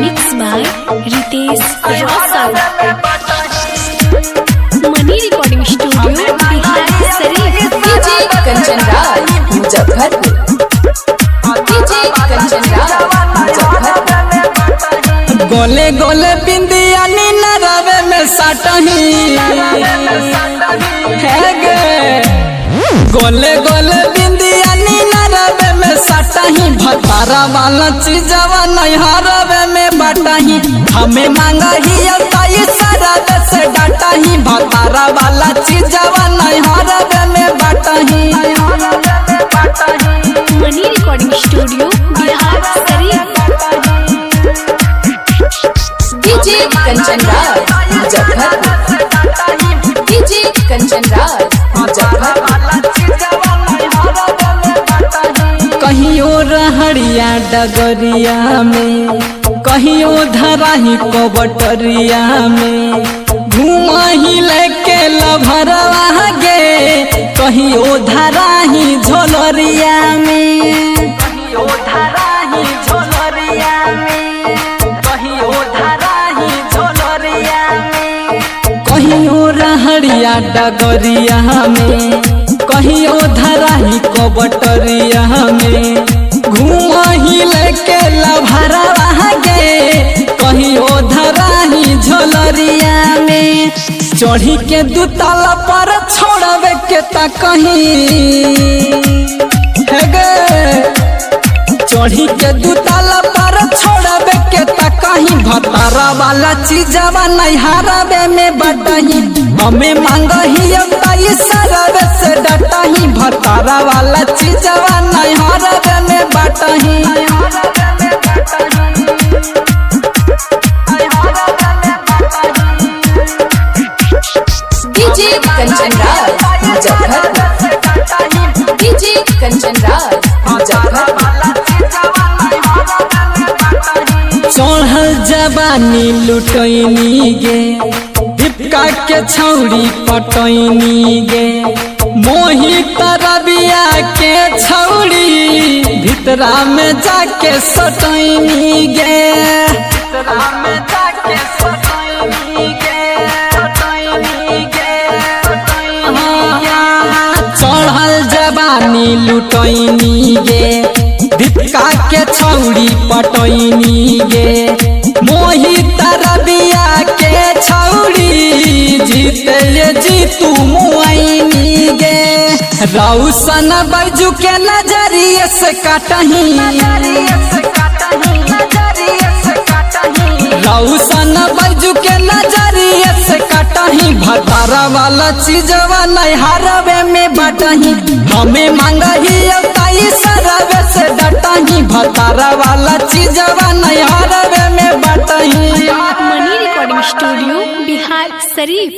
Mixed by Ritesh Rosal. Money Recording Studio, Bihar Sharif. DJ Kanchan Raj, Muzaffarpur. DJ Kanchan Raj, Muzaffarpur. गोले गोले बिंदिया नीना रवे में साटही है गे। गोले गोले बिंदिया नीना रवे में साटही भतारा वाला चीजवा नहीं हरवे में बाटही। हमें मांगा ही ताई सरवे से डाटही भतारा वाला चीजवा नहीं हरवे में बाटही। Money Recording Studio, Bihar Sharif. DJ Kanchan Raj, Muzaffarpur. DJ Kanchan Raj, Muzaffarpur. कहियो रहड़िया डगरिया में, कहियो धराही कबटरिया में, घूमही लेके लभरवा गे। कहियो धराही झोलरिया में, कहियो धराही झोलरिया में, कहियो धराही झोलरिया में। कहियो रहड़िया डगरिया में, कहियो धराही कबटरिया में, घूमही लेके लभरवा गे। कहियो धराही झोलरिया में, चढ़ी के दुताला पर छोड़वे के ता कहीं है गे। चढ़ी के दुताला पर छोड़वे के ता कहीं भतारा वाला चीजवा नहीं हरवे में बटही। हमें मांगही ताई सरवे से डटही भतारा वाला चीजवा नहीं हरवे में बटही। DJ Kanchan Raj, Muzaffarpur. DJ Kanchan Raj, Muzaffarpur. चढ़ल जवानी लुटैनी गे, दीपका के छौड़ी पटैनी गे। मोहित रबिया के छौड़ी भितरा में जाके सटैनी गे। भितरा में जाके सटैनी गे, सटैनी गे, सटैनी गे। चढ़ल जवानी लुटैनी गे, दीपका के छौड़ी पटैनी गे। मोहित रबिया के छौड़ी जीते ये जीतू मुआइनी गे। रौशन बैजू के नजरिए से काटही, रौशन बैजू के नजरिए से काटही भतारा वाला चीजवा नहीं हरवे में बटही। हमें मांगही ताई सरवे से डटही भतारा वाला चीजवा नहीं हरवे में बटही। Money Recording Studio, Bihar Sharif.